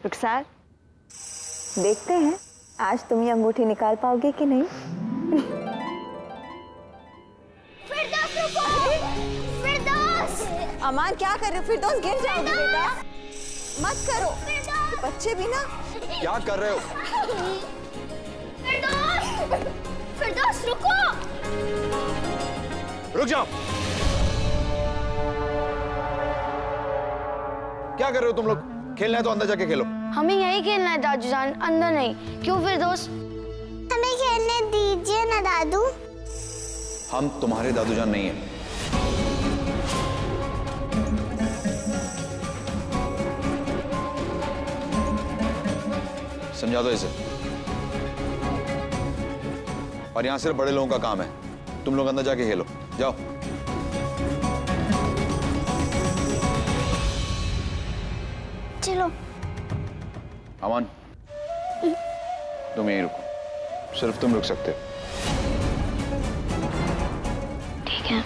रुखसार, देखते हैं आज तुम ये अंगूठी निकाल पाओगे कि नहीं। फिरदौस रुको! फिरदौस! अमान क्या कर रहे हो? फिरदौस गिर जाओगे बेटा, मत करो। बच्चे भी ना। क्या कर रहे हो? फिरदौस! फिरदौस रुको! रुक जाओ। क्या कर रहे हो तुम लोग? खेलना है तो अंदर जाके खेलो। हमें यही खेलना है दादू जान, अंदर नहीं। क्यों फिरदौस? हमें खेलने दीजिए ना दादू। हम तुम्हारे दादूजान नहीं है। समझा दो इसे। और यहां सिर्फ बड़े लोगों का काम है। तुम लोग अंदर जाके खेलो, जाओ। चलो। अमान, तुम यहीं रुको। सिर्फ तुम रुक सकते हो। ठीक है।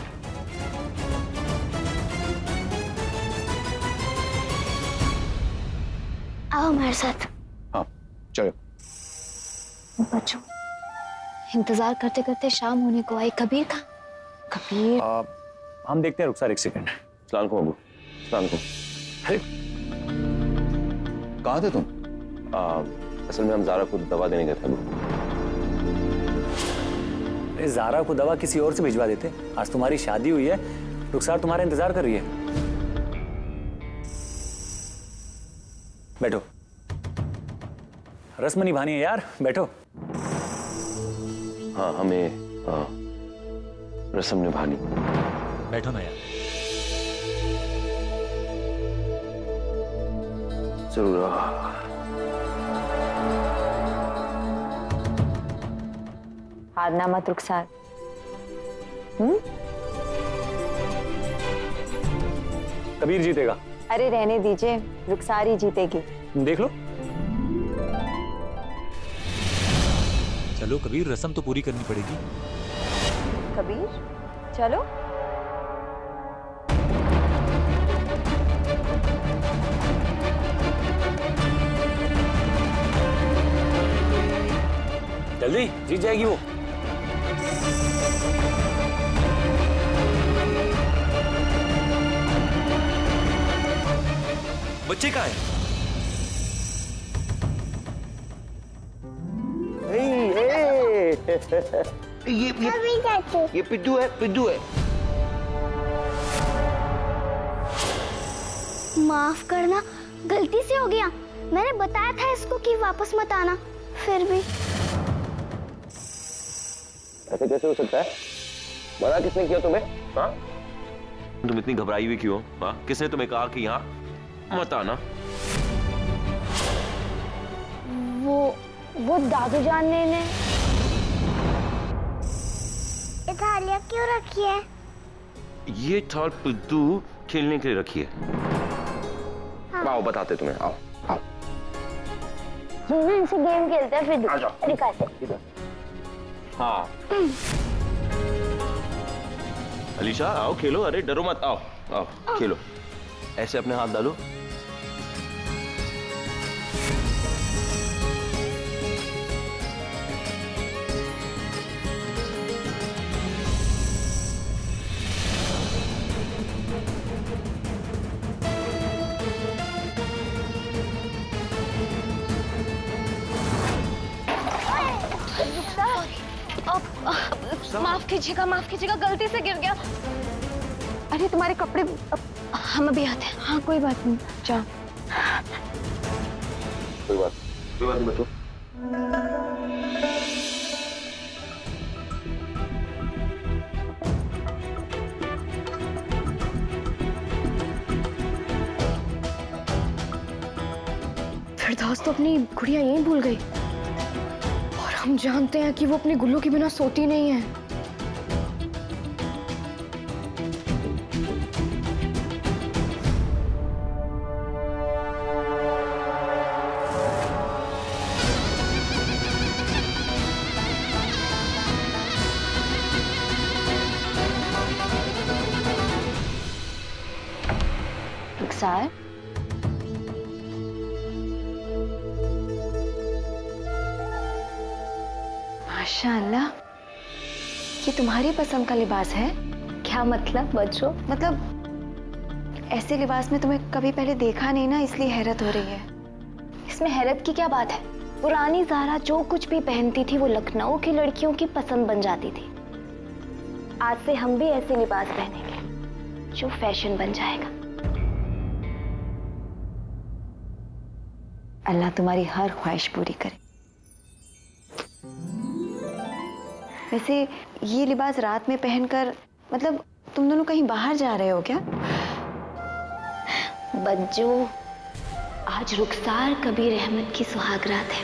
आओ हमारे साथ। हाँ, चलो। बच्चों, इंतजार करते करते शाम होने को आई। कबीर का? कबीर हम देखते हैं। रुखसार एक सेकंड। सलाम अलैकुम अबू। सलाम अलैकुम। अरे कहाँ थे तुम? असल में हम ज़ारा को दवा देने गए थे। अरे ज़ारा को दवा किसी और से भिजवा देते। आज तुम्हारी शादी हुई है, रुखसार तुम्हारा इंतजार कर रही है। बैठो, रस्म निभानी है यार, बैठो। हाँ, हमें रस्म निभानी। बैठो ना यार। जरूर। हारना मत रुखसार। कबीर जीतेगा। अरे रहने दीजिए, रुखसार ही जीतेगी। देख लो। चलो कबीर, रस्म तो पूरी करनी पड़ेगी। कबीर चलो। जल्दी, जीत जाएगी वो। बच्चे कहाँ हैं? ये पिद्दू है, पिद्दू है। माफ करना, गलती से हो गया। मैंने बताया था इसको कि वापस मत आना, फिर भी। ऐसे कैसे हो सकता है? मना किसने किया तुम्हें? हाँ? तुम इतनी घबराई हुई क्यों? हाँ? किसने तुम्हें कहा कि यहाँ मत आना? वो दादू जान ने थालियां क्यों रखी है? ये थाल पिद्दू खेलने के लिए रखी है। हाँ। आओ बताते तुम्हें, आओ आओ। इनसे गेम खेलते हैं फिर। आ जाओ। दिखाते। हाँ। अलीशा आओ खेलो। अरे डरो मत, आओ आओ खेलो। ऐसे अपने हाथ डालो। माफ कीजिएगा, गलती से गिर गया। अरे तुम्हारे कपड़े। हम अभी आते हैं। हाँ कोई बात नहीं, जाओ। कोई बात नहीं बच्चों। फिरदौस तो अपनी गुड़िया यहीं भूल गई, और हम जानते हैं कि वो अपने गुल्लू के बिना सोती नहीं है। रुखसार, माशाल्लाह, ये तुम्हारी पसंद का लिबास है? क्या मतलब बच्चों? मतलब ऐसे लिबास में तुम्हें कभी पहले देखा नहीं ना, इसलिए हैरत हो रही है। इसमें हैरत की क्या बात है? पुरानी ज़ारा जो कुछ भी पहनती थी वो लखनऊ की लड़कियों की पसंद बन जाती थी। आज से हम भी ऐसे लिबास पहनेंगे जो फैशन बन जाएगा। अल्लाह तुम्हारी हर ख्वाहिश पूरी करे। वैसे ये लिबास रात में पहनकर, मतलब तुम दोनों कहीं बाहर जा रहे हो क्या? बच्चों, आज रुखसार कबीर अहमद की सुहागरात है।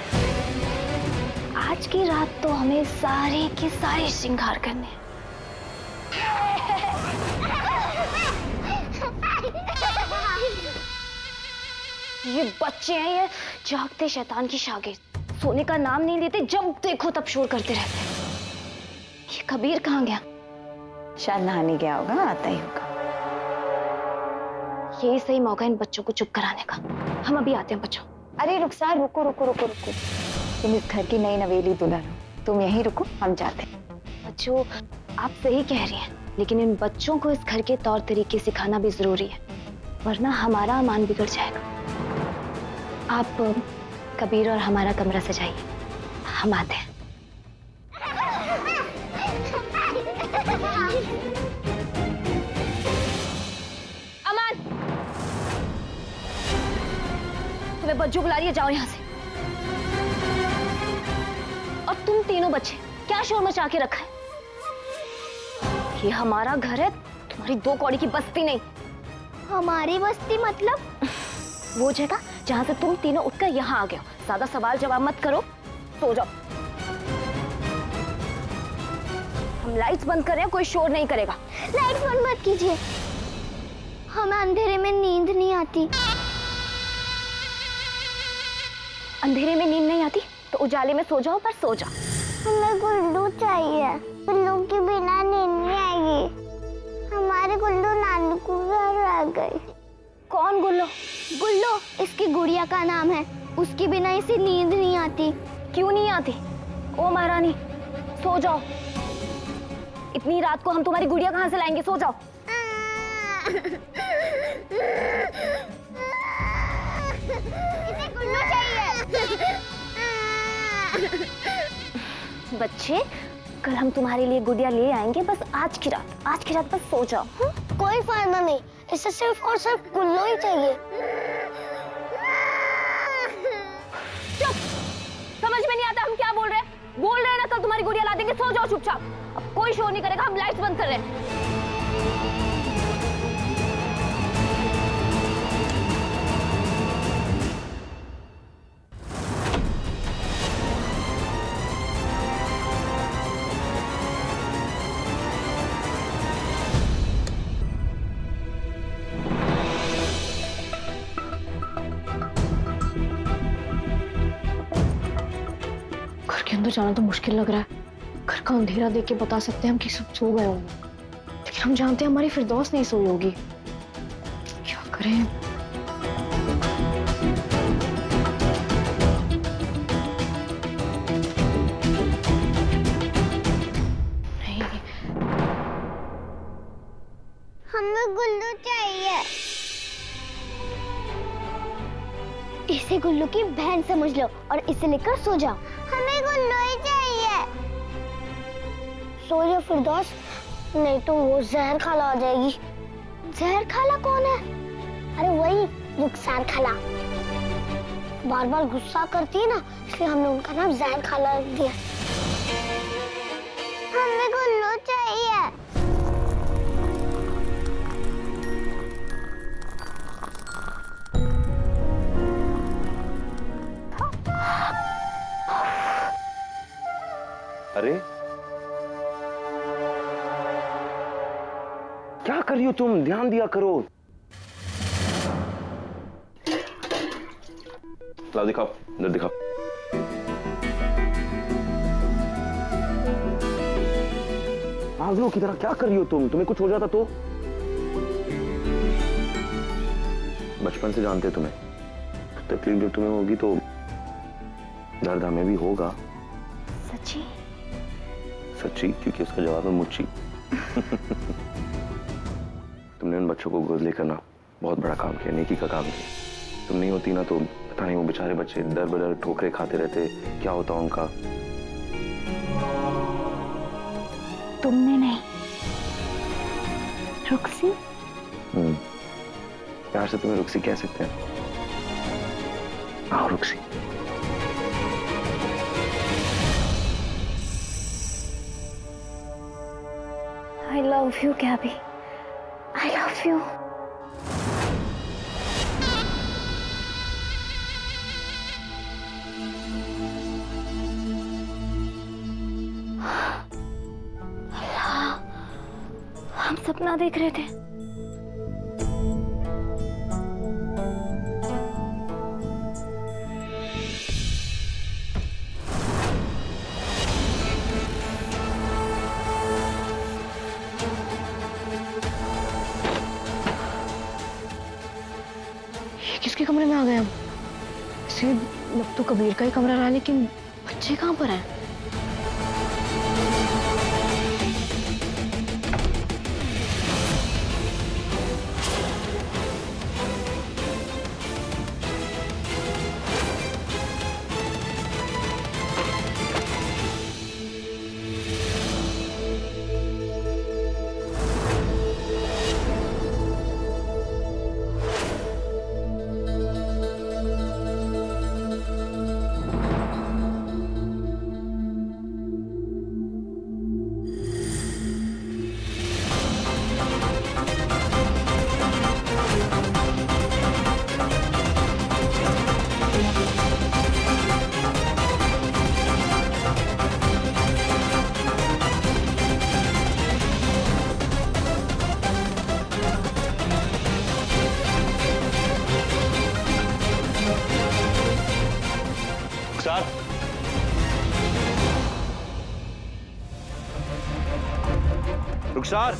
आज की रात तो हमें सारे के सारे श्रृंगार करने हैं। ये बच्चे हैं, ये जागते शैतान की शागिर्द, सोने का नाम नहीं लेते, जब देखो तब शोर करते रहते हैं। ये कबीर कहाँ गया? शायद नहाने गया होगा, आता ही होगा। यही सही मौका इन बच्चों को चुप कराने का। हम अभी आते हैं बच्चों। अरे रुखसार, रुको रुको रुको रुको, तुम इस घर की नई नवेली दुल्हन हो, तुम यहीं रुको, हम जाते हैं। बच्चों, आप सही कह रही हैं, लेकिन इन बच्चों को इस घर के तौर तरीके सिखाना भी जरूरी है, वरना हमारा अमान बिगड़ जाएगा। आप कबीर और हमारा कमरा सजाइए, हम आते हैं। अमान, तुम्हें बज्जू बुला रही है, जाओ यहाँ से। और तुम तीनों बच्चे क्या शोर मचा के रखा है? ये हमारा घर है, तुम्हारी दो कौड़ी की बस्ती नहीं। हमारी बस्ती मतलब? वो जगह जहाँ से तुम तीनों उठकर यहाँ आ गए हो। ज्यादा सवाल जवाब मत करो, सो जाओ। हम लाइट्स बंद कर रहे हैं, कोई शोर नहीं करेगा। लाइट्स बंद मत कीजिए, हमें अंधेरे में नींद नहीं आती। अंधेरे में नींद नहीं आती तो उजाले में सो जाओ, पर सो जाओ। हमें गुल्लू चाहिए, गुल्लू के बिना नींद नहीं आएगी। हमारे गुल्लू नानू को घर आ गए। कौन गुल्लो? गुल्लो इसकी गुड़िया का नाम है, उसके बिना इसे नींद नहीं आती। क्यों नहीं आती? ओ महारानी, सो जाओ। इतनी रात को हम तुम्हारी गुड़िया कहाँ से लाएंगे? सो जाओ। इसे गुल्लू चाहिए। बच्चे, कल हम तुम्हारे लिए गुड़िया ले आएंगे, बस आज की रात बस सो जाओ। कोई फायदा नहीं, इसे सिर्फ और सिर्फ गुल्लू ही चाहिए। चुप! समझ में नहीं आता हम क्या बोल रहे हैं? बोल रहे हैं ना, कल तुम्हारी गुड़िया ला देंगे, सो जाओ चुपचाप। अब कोई शोर नहीं करेगा, हम लाइट्स बंद कर रहे हैं। अंदर जाना तो मुश्किल लग रहा है। घर का अंधेरा देख के बता सकते हैं हम कि सब सो गए होंगे, लेकिन हम जानते हैं हमारी फिरदौस नहीं सोई होगी। क्या करें? नहीं, हमें गुल्लू चाहिए। इसे गुल्लू की बहन समझ लो और इसे लेकर सो जाओ। हमें गुल्लू ही चाहिए। सो जाओ फिरदौस, नहीं तो वो जहर खाला आ जाएगी। जहर खाला कौन है? अरे वही रुखसार खाला, बार बार गुस्सा करती है ना, इसलिए हमने उनका नाम जहर खाला रख दिया। हमें गुल्लू चाहिए। अरे क्या कर रही हो तुम? ध्यान दिया करो। लाओ दिखाओ, इधर दिखाओ। पागलों की तरह क्या कर रही हो तुम? तुम्हें कुछ हो जाता तो? बचपन से जानते तुम्हें, तकलीफ जब तुम्हें होगी तो दर्द हमें भी होगा। सच्ची? सच्ची, क्योंकि उसका जवाब है मुच्ची। तुमने उन बच्चों को गोद लेकर ना बहुत बड़ा काम किया, नेकी का काम किया। तुम नहीं होती ना तो पता नहीं वो बेचारे बच्चे दर बदर ठोकरे खाते रहते, क्या होता उनका। तुमने नहीं, रुक्सी। प्यार से तुम्हें रुक्सी कह सकते हैं। आओ रुक्सी। I love you, Gabby. I love you. अल्लाह, हम सपना देख रहे थे। किसके कमरे में आ गए हम? इसे लग तो कबीर का ही कमरा रहा, लेकिन बच्चे कहाँ पर हैं? रुखसार,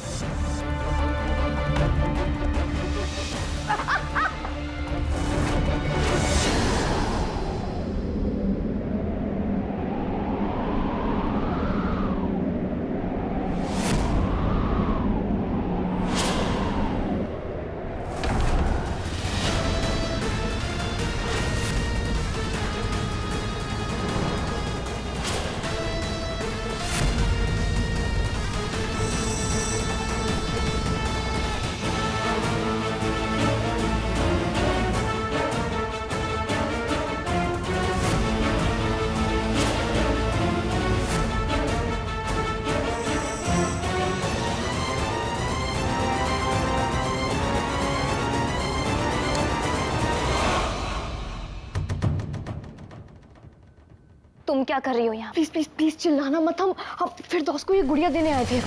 तुम क्या कर रही हो यहाँ? प्लीज प्लीज प्लीज चिल्लाना मत। हम फिरदौस को ये गुड़िया देने आए थे।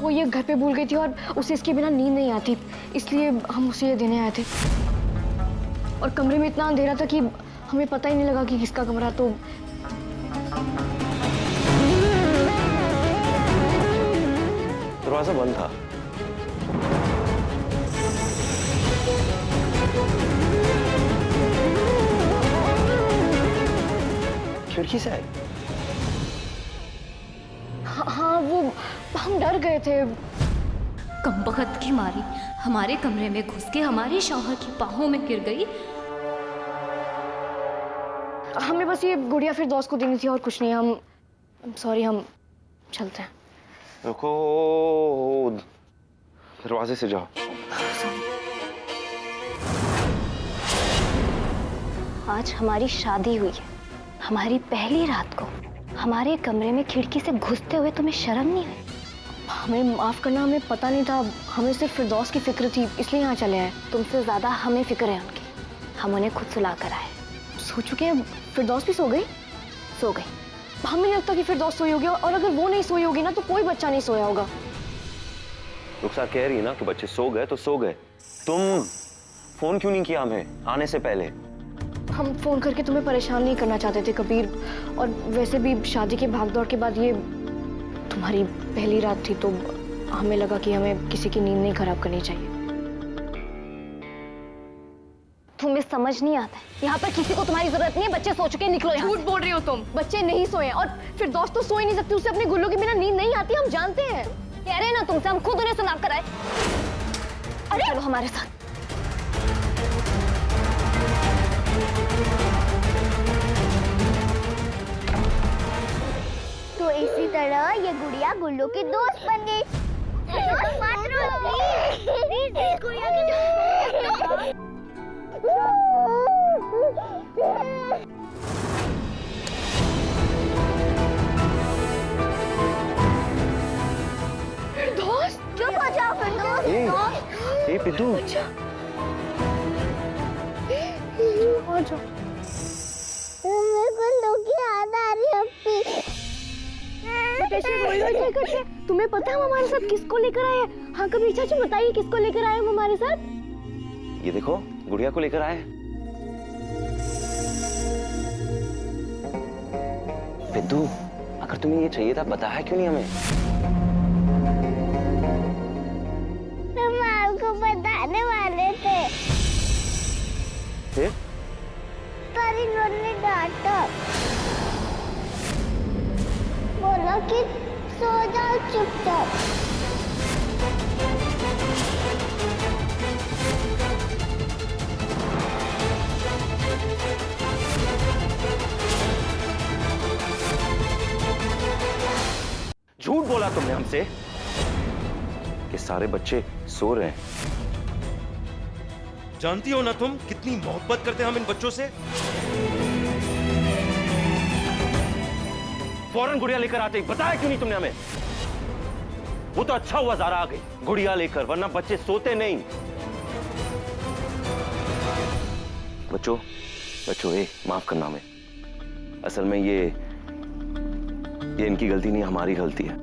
वो ये घर पे भूल गई थी और उसे इसके बिना नींद नहीं आती, इसलिए हम उसे ये देने आए थे। और कमरे में इतना अंधेरा था कि हमें पता ही नहीं लगा कि किसका कमरा। तो दरवाजा बंद था। खिड़की से आई। हाँ, वो हम डर गए थे। कमबख्त की मारी हमारे कमरे में घुस के हमारे शौहर की बाहों में गिर गई। हमें बस ये गुड़िया फिरदौस को देनी थी और कुछ नहीं। हम सॉरी, हम चलते हैं। रुको, दरवाजे से जाओ। आज हमारी शादी हुई है, हमारी पहली रात को हमारे कमरे में खिड़की से घुसते हुए तुम्हें शर्म नहीं हुई? हमें माफ करना, हमें पता नहीं था। हमें सिर्फ फिरदौस की फिक्र थी, इसलिए यहाँ चले आए। तुमसे ज्यादा हमें फिक्र है उनकी। हम उन्हें खुद सुला कर आए। सो चुके हैं। फिरदौस भी सो गई? सो गई। हमें नहीं लगता कि फिरदौस सोई होगी, और अगर वो नहीं सोई होगी ना तो कोई बच्चा नहीं सोया होगा। रुखसार कह रही है ना कि बच्चे सो गए तो सो गए। तुम फोन क्यों नहीं किया हमें आने से पहले? हम फोन करके तुम्हें परेशान नहीं करना चाहते थे कबीर, और वैसे भी शादी के भागदौड़ के बाद ये तुम्हारी पहली रात थी, तो हमें लगा कि हमें किसी की नींद नहीं खराब करनी चाहिए। तुम्हें समझ नहीं आता है। यहाँ पर किसी को तुम्हारी जरूरत नहीं है। बच्चे सो चुके हैं, निकलो यहाँ झूठ से। बोल रही हो तुम, बच्चे नहीं सोए और फिर दोस्त तो सो ही नहीं सकती, उसे अपने गुल्लू के बिना नींद नहीं आती, हम जानते हैं। कह रहे हैं ना तुमसे, हम खुद उन्हें सुना कर आए। अरे चलो हमारे साथ। तो इसी तरह ये गुड़िया गुल्लू की दोस्त बन गई। दोस्त मात्र प्लीज गुड़िया की दोस्त। दोस्त चुप हो जाओ फिर दोस्त। ए पिद्दू, हो जाओ। मेरे को लोग याद आ रही है अपनी। तुम्हें पता है हम हमारे साथ किसको लेकर आए हैं? हाँ कबीर चाचू बताइए किसको लेकर आए हम हमारे साथ? ये देखो गुड़िया को लेकर आए। पिद्दू, अगर तुम्हें ये चाहिए था बताया क्यों नहीं हमें? हम आपको बताने वाले थे फिर पर इन्होंने डांटा, बोला कि सो जाओ चुपचाप। झूठ बोला तुमने हमसे कि सारे बच्चे सो रहे हैं। जानती हो ना तुम कितनी मोहब्बत करते हैं हम इन बच्चों से। फौरन गुड़िया लेकर आते, बताया क्यों नहीं तुमने हमें? वो तो अच्छा हुआ ज़ारा आ गई गुड़िया लेकर, वरना बच्चे सोते नहीं। बच्चों बच्चों, माफ करना हमें। असल में ये इनकी गलती नहीं, हमारी गलती है।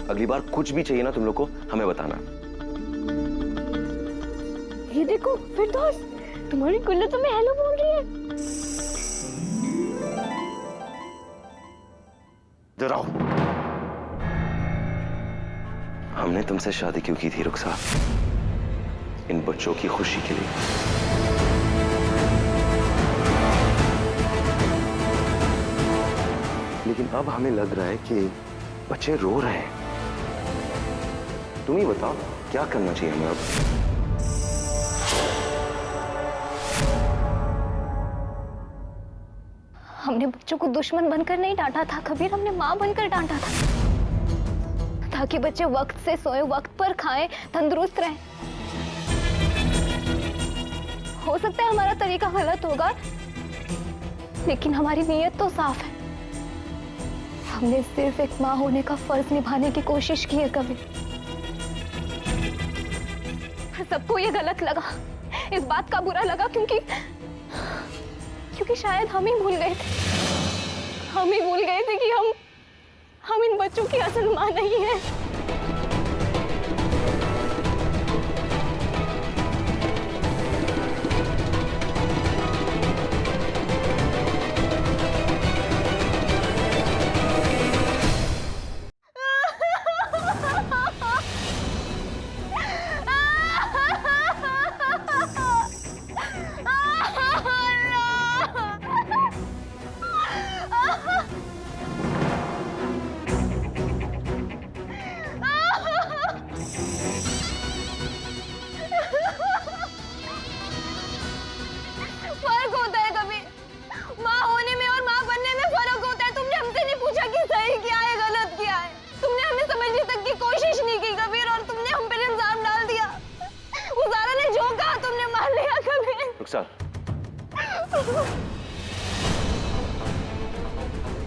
अगली बार कुछ भी चाहिए ना तुम लोग को हमें बताना। ये देखो फिर दोस्त, तुम्हारी गुल्लू तुम्हें हेलो बोल रही है। इधर आओ। हमने तुमसे शादी क्यों की थी रुखसार? इन बच्चों की खुशी के लिए। लेकिन अब हमें लग रहा है कि बच्चे रो रहे हैं। तुम ही बताओ क्या करना चाहिए हमें अब? हमने बच्चों को दुश्मन बनकर नहीं डांटा था कबीर, हमने माँ बनकर डांटा था, ताकि बच्चे वक्त से सोए, वक्त पर खाएं, तंदुरुस्त रहें। हो सकता है हमारा तरीका गलत होगा, लेकिन हमारी नीयत तो साफ है। हमने सिर्फ एक माँ होने का फर्ज निभाने की कोशिश की है कबीर। सबको ये गलत लगा, इस बात का बुरा लगा, क्योंकि शायद हम ही भूल गए थे, हम ही भूल गए थे कि हम इन बच्चों की असल माँ नहीं है।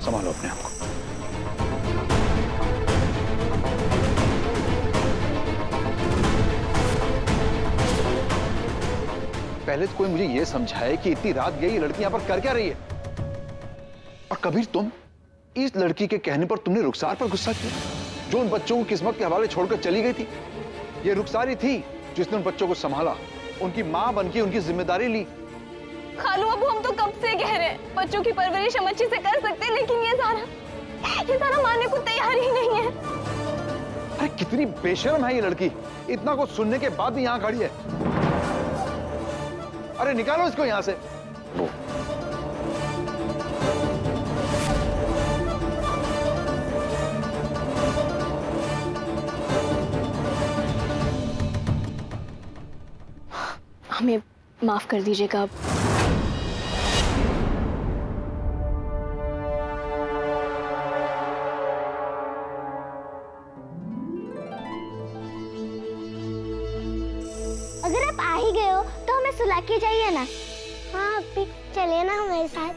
संभालो अपने आप को। पहले तो कोई मुझे यह समझाए कि इतनी रात गई ये लड़की यहां पर कर क्या रही है? और कबीर, तुम इस लड़की के कहने पर तुमने रुखसार पर गुस्सा किया, जो उन बच्चों को किस्मत के हवाले छोड़कर चली गई थी। ये रुखसार ही थी जिसने उन बच्चों को संभाला, उनकी मां बनकर उनकी जिम्मेदारी ली। खालू अबू, हम तो कब से कह रहे हैं बच्चों की परवरिश हम अच्छे से कर सकते हैं, लेकिन ये सारा मानने को तैयार ही नहीं है। अरे कितनी बेशर्म है ये लड़की, इतना कुछ सुनने के बाद भी यहाँ खड़ी है। अरे निकालो इसको यहाँ से। वो हमें माफ कर दीजिएगा। अगर आप आ ही गए हो तो हमें सुला के जाइए ना। हाँ अभी चलिए ना हमारे साथ।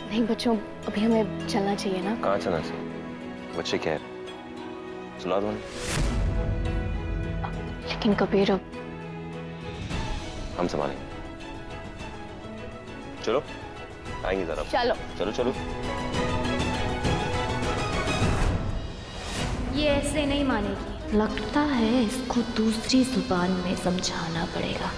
नहीं बच्चों, अभी हमें चलना चाहिए ना। कहाँ चलना चाहिए? बच्चे क्या है, सुला दो उन्हें। लेकिन कबीर, अब हम संभालेंगे। चलो आएंगे जरा। चलो। चलो चलो। ये ऐसे नहीं मानेगी। लगता है इसको दूसरी जुबान में समझाना पड़ेगा।